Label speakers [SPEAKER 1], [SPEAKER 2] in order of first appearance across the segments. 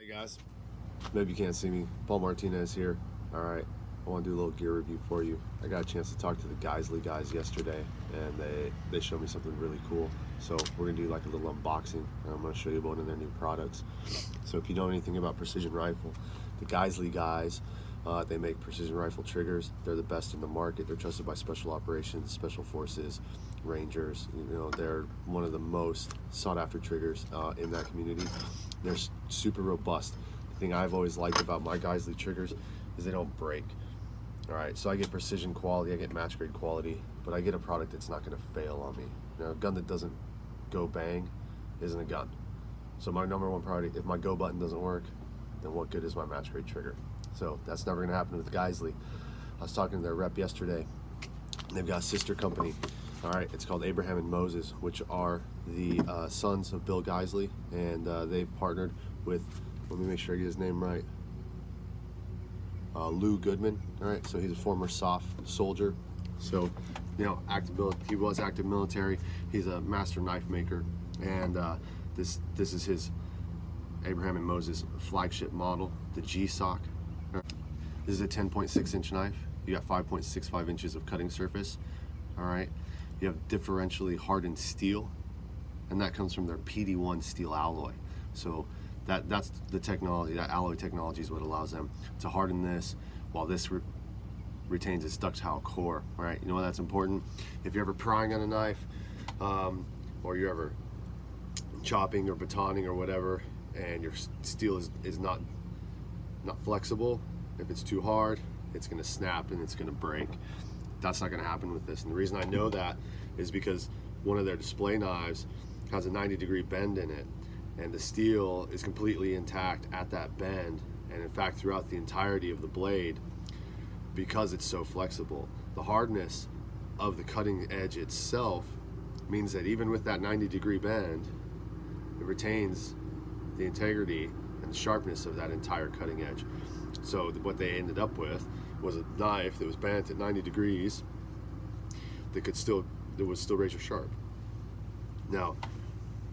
[SPEAKER 1] Hey guys, maybe you can't see me. Paul Martinez here. All right, I want to do a little gear review for you. I got a chance to talk to the Geisley guys yesterday, and they showed me something really cool. So we're gonna do like a little unboxing, and I'm gonna show you one of their new products. So if you know anything about precision rifle, the Geisley guys, they make precision rifle triggers. They're the best in the market. They're trusted by special operations, special forces, rangers. You know, they're one of the most sought after triggers in that community. They're super robust. The thing I've always liked about my Geisley triggers is they don't break. All right, so I get precision quality, I get match grade quality, but I get a product that's not gonna fail on me. Now, a gun that doesn't go bang isn't a gun. So my number one priority, if my go button doesn't work, then what good is my match grade trigger? So that's never gonna happen with Geisley. I was talking to their rep yesterday. They've got a sister company. All right, it's called Abraham and Moses, which are the sons of Bill Geisley, and they've partnered with, let me make sure I get his name right, Lou Goodman. All right, so he's a former SOF soldier. So, you know, he was active military. He's a master knife maker, and this is his Abraham and Moses flagship model, the GSOCK. This is a 10.6 inch knife. You got 5.65 inches of cutting surface. All right, you have differentially hardened steel, and that comes from their PD1 steel alloy. So that's the technology. That alloy technology is what allows them to harden this, while this retains its ductile core. All right, you know why that's important? If you're ever prying on a knife, or you're ever chopping or batoning or whatever, and your steel is not flexible, if it's too hard, it's going to snap and it's going to break. That's not going to happen with this. And the reason I know that is because one of their display knives has a 90-degree bend in it, and the steel is completely intact at that bend, and in fact throughout the entirety of the blade, because it's so flexible. The hardness of the cutting edge itself means that even with that 90-degree bend, it retains the integrity and the sharpness of that entire cutting edge. So what they ended up with was a knife that was bent at 90 degrees that was still razor sharp. Now,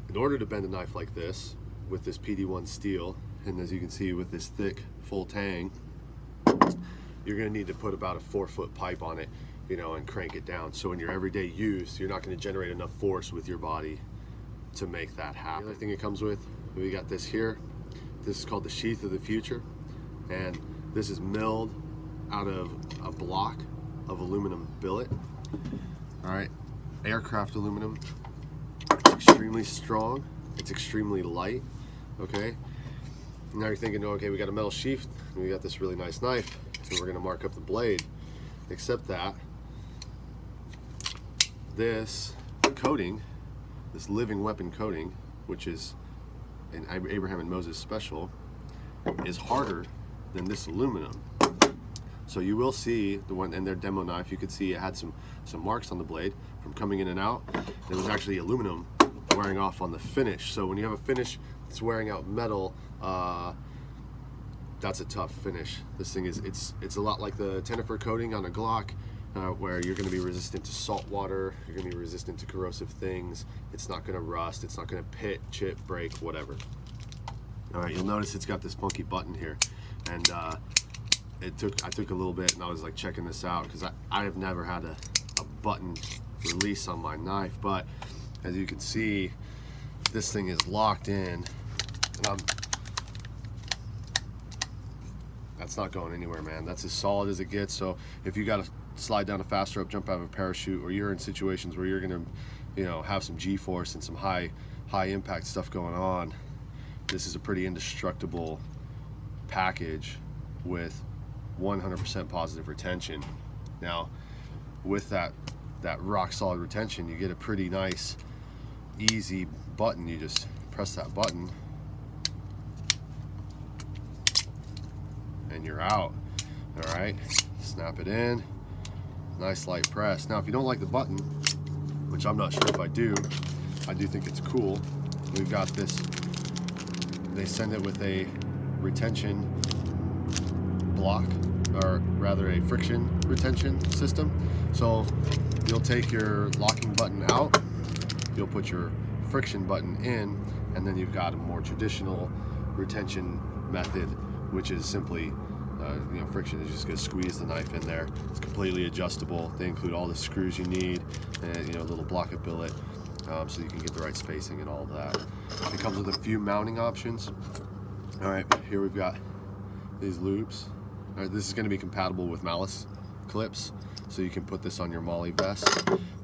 [SPEAKER 1] in order to bend a knife like this with this PD1 steel, and as you can see with this thick full tang, you're going to need to put about a 4-foot pipe on it, you know, and crank it down. So in your everyday use, you're not going to generate enough force with your body to make that happen. The other thing it comes with, we got this here. This is called the sheath of the future, and this is milled out of a block of aluminum billet. All right, aircraft aluminum. It's extremely strong. It's extremely light. Okay. Now you're thinking, okay, we got a metal sheath, and we got this really nice knife, so we're gonna mark up the blade. Except that this coating, this living weapon coating, which is an Abraham and Moses special, is harder than this aluminum. So you will see the one in their demo knife, you could see it had some marks on the blade from coming in and out. There was actually aluminum wearing off on the finish. So when you have a finish that's wearing out metal, that's a tough finish. This thing is, it's a lot like the Tennifer coating on a Glock, where you're going to be resistant to salt water, you're going to be resistant to corrosive things. It's not going to rust, it's not going to pit, chip, break, whatever. All right, you'll notice it's got this funky button here, and I took a little bit, and I was like checking this out because I have never had a button release on my knife, but as you can see, this thing is locked in, and that's not going anywhere, man. That's as solid as it gets. So if you got to slide down a fast rope, jump out of a parachute, or you're in situations where you're gonna, you know, have some G-force and some high impact stuff going on, this is a pretty indestructible package with 100% positive retention. Now, with that rock solid retention, you get a pretty nice, easy button. You just press that button, and you're out. All right, snap it in. Nice light press. Now, if you don't like the button, which I'm not sure if I do think it's cool. We've got this, they send it with a retention block, or rather a friction retention system. So you'll take your locking button out, you'll put your friction button in, and then you've got a more traditional retention method, which is simply friction. Is just going to squeeze the knife in there. It's completely adjustable. They include all the screws you need, and a little block-up billet, so you can get the right spacing and all of that. It comes with a few mounting options. All right, here we've got these loops. All right, this is going to be compatible with malice clips, so you can put this on your MOLLE vest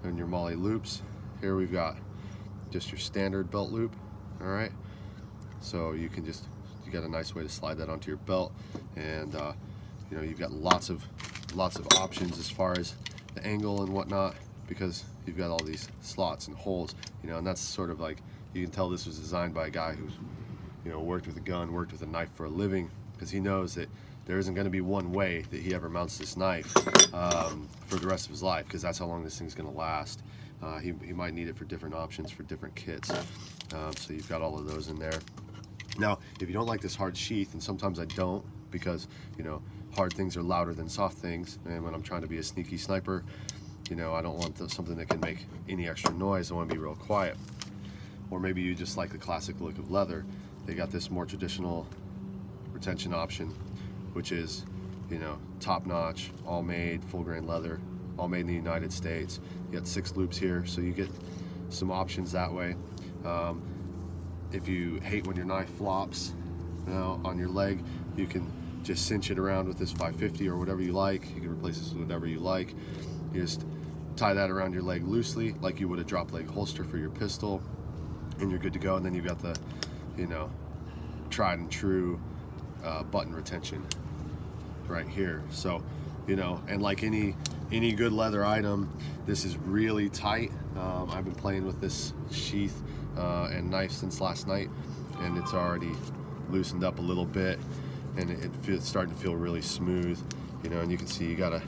[SPEAKER 1] and your MOLLE loops. Here we've got just your standard belt loop. All right, so you got a nice way to slide that onto your belt, and you've got lots of options as far as the angle and whatnot, because you've got all these slots and holes, and that's sort of like, you can tell this was designed by a guy who's worked with a gun, worked with a knife for a living, because he knows that there isn't going to be one way that he ever mounts this knife for the rest of his life, because that's how long this thing's going to last. He might need it for different options for different kits, so you've got all of those in there. Now, if you don't like this hard sheath, and sometimes I don't, because hard things are louder than soft things, and when I'm trying to be a sneaky sniper, I don't want something that can make any extra noise. I want to be real quiet. Or maybe you just like the classic look of leather. They got this more traditional retention option, which is top notch, all made, full grain leather, all made in the United States. You got 6 loops here, so you get some options that way. If you hate when your knife flops on your leg, you can just cinch it around with this 550 or whatever you like. You can replace this with whatever you like. You just tie that around your leg loosely, like you would a drop leg holster for your pistol, and you're good to go. And then you've got the tried and true button retention right here. So and like any good leather item, this is really tight. I've been playing with this sheath and knife since last night, and it's already loosened up a little bit, and it's starting to feel really smooth, and you can see you gotta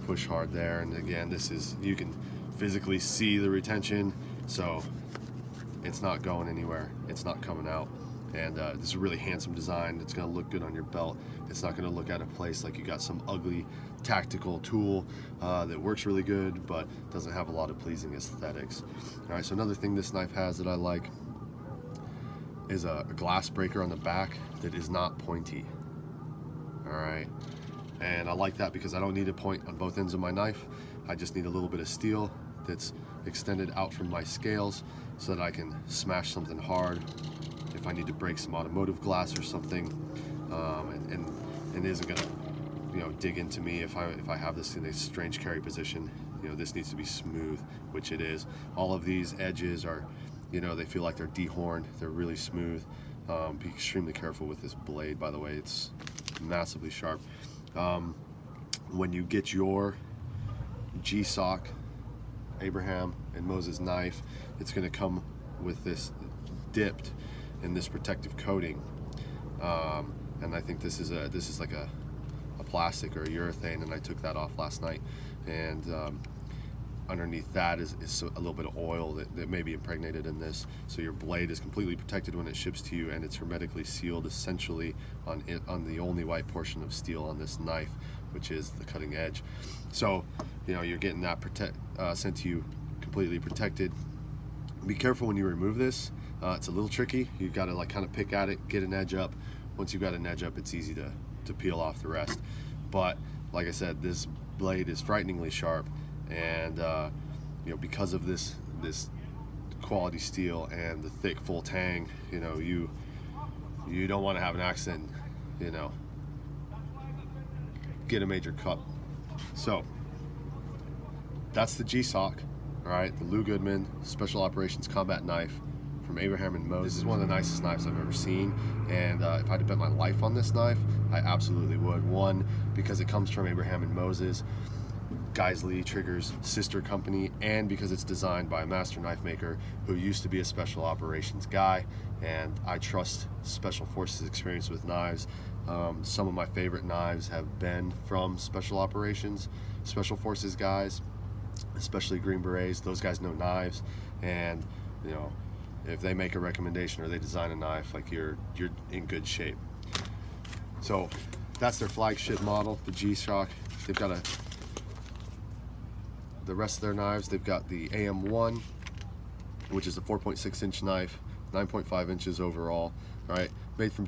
[SPEAKER 1] push hard there. And again, you can physically see the retention, so it's not going anywhere, it's not coming out. And this is a really handsome design. It's going to look good on your belt. It's not going to look out of place like you got some ugly tactical tool that works really good but doesn't have a lot of pleasing aesthetics. All right, so another thing this knife has that I like is a glass breaker on the back that is not pointy. All right, and I like that because I don't need a point on both ends of my knife. I just need a little bit of steel that's extended out from my scales so that I can smash something hard if I need to break some automotive glass or something, and isn't gonna dig into me if I have this in a strange carry position. This needs to be smooth, which it is. All of these edges are, they feel like they're dehorned. They're really smooth. Be extremely careful with this blade, by the way. It's massively sharp. When you get your GSOCK Abraham and Moses knife, it's going to come with this dipped in this protective coating, and I think this is like a plastic or a urethane, and I took that off last night, and underneath that is a little bit of oil that may be impregnated in this, so your blade is completely protected when it ships to you, and it's hermetically sealed essentially on the only white portion of steel on this knife, which is the cutting edge. So you're getting that sent to you completely protected. Be careful when you remove this. It's a little tricky. You've got to kind of pick at it, get an edge up. Once you've got an edge up, it's easy to peel off the rest. But like I said, this blade is frighteningly sharp, and because of this quality steel and the thick full tang, you don't want to have an accident, get a major cut. So that's the GSOCK. All right, the Lou Goodman Special Operations Combat Knife from Abraham and Moses. This is one of the nicest knives I've ever seen, and if I had to bet my life on this knife, I absolutely would. One, because it comes from Abraham and Moses, Geisley Trigger's sister company, and because it's designed by a master knife maker who used to be a special operations guy, and I trust Special Forces experience with knives. Some of my favorite knives have been from Special Operations, Special Forces guys, especially Green Berets. Those guys know knives, and if they make a recommendation or they design a knife, like you're in good shape. So that's their flagship model, the GSOCK. They've got the rest of their knives. They've got the AM1, which is a 4.6 inch knife, 9.5 inches overall. All right, made from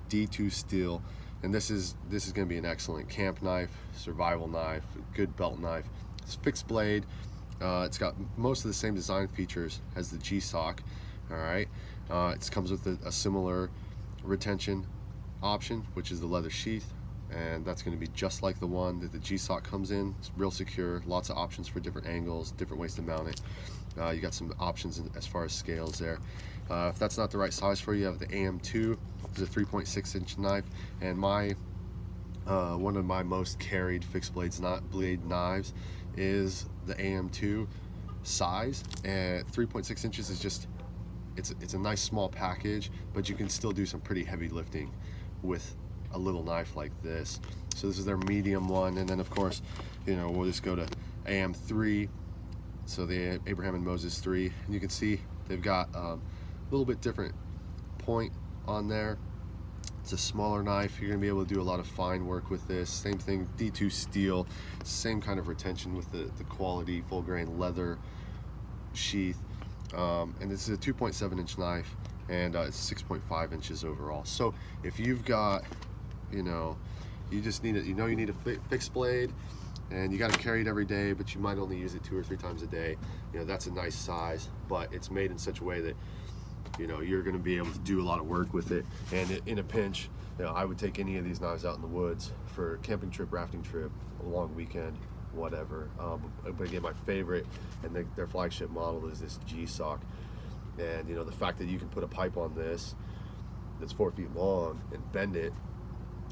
[SPEAKER 1] D2 steel, and this is going to be an excellent camp knife, survival knife, good belt knife. It's fixed blade. It's got most of the same design features as the GSOCK. All right, it comes with a similar retention option, which is the leather sheath, and that's going to be just like the one that the GSOCK comes in. It's real secure, lots of options for different angles, different ways to mount it. You got some options as far as scales there. If that's not the right size for you, you have the AM2. It's a 3.6 inch knife, and one of my most carried fixed blade knives is the AM2 size, and 3.6 inches is just, it's a nice small package, but you can still do some pretty heavy lifting with a little knife like this. So this is their medium one, and then of course, you know, we'll just go to AM3, so the Abraham and Moses 3, and you can see they've got a little bit different point on there. It's a smaller knife. You're gonna be able to do a lot of fine work with this. Same thing, D2 steel, same kind of retention with the quality full grain leather sheath. And this is a 2.7 inch knife, and it's 6.5 inches overall. So if you've got, you know, you just need it, you know, you need a fixed blade, and you got to carry it every day, but you might only use it 2 or 3 times a day. You know, that's a nice size, but it's made in such a way that, you know, you're going to be able to do a lot of work with it. And in a pinch, you know, I would take any of these knives out in the woods for a camping trip, rafting trip, a long weekend, whatever. But again, my favorite and their flagship model is this GSOCK. And you know, the fact that you can put a pipe on this that's 4 feet long and bend it,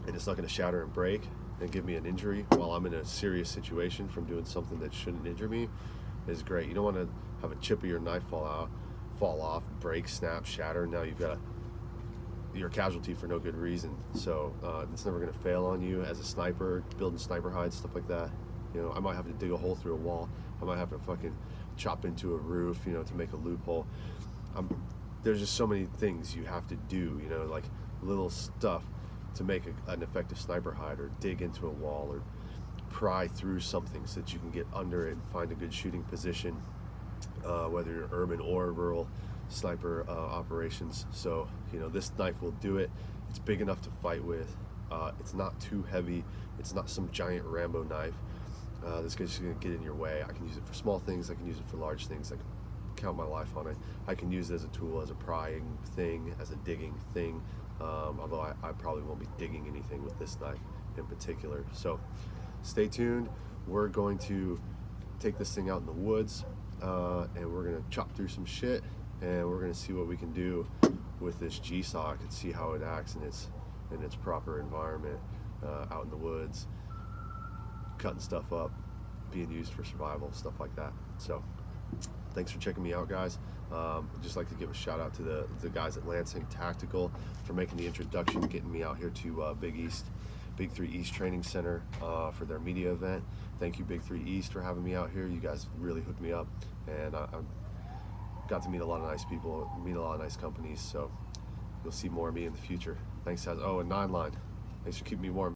[SPEAKER 1] and it's not going to shatter and break and give me an injury while I'm in a serious situation from doing something that shouldn't injure me, is great. You don't want to have a chip of your knife fall off, break, snap, shatter. Now you're a casualty for no good reason. So it's never going to fail on you as a sniper, building sniper hides, stuff like that. You know, I might have to dig a hole through a wall. I might have to fucking chop into a roof, you know, to make a loophole. There's just so many things you have to do, you know, like little stuff to make an effective sniper hide, or dig into a wall, or pry through something so that you can get under it and find a good shooting position, whether you're urban or rural sniper operations. So, you know, this knife will do it. It's big enough to fight with. It's not too heavy. It's not some giant Rambo knife. This guy's just gonna get in your way. I can use it for small things. I can use it for large things. I can count my life on it. I can use it as a tool, as a prying thing, as a digging thing. Although I probably won't be digging anything with this knife in particular. So stay tuned. We're going to take this thing out in the woods, and we're gonna chop through some shit, and we're gonna see what we can do with this GSOCK and see how it acts in its proper environment, out in the woods, cutting stuff up, being used for survival, stuff like that. So thanks for checking me out, guys. I'd just like to give a shout out to the guys at Lanxang Tactical for making the introduction, getting me out here to Big 3 East Training Center for their media event. Thank you, Big 3 East, for having me out here. You guys really hooked me up, and I got to meet a lot of nice people, meet a lot of nice companies, so you'll see more of me in the future. Thanks, guys. Oh, and 9 Line. Thanks for keeping me warm.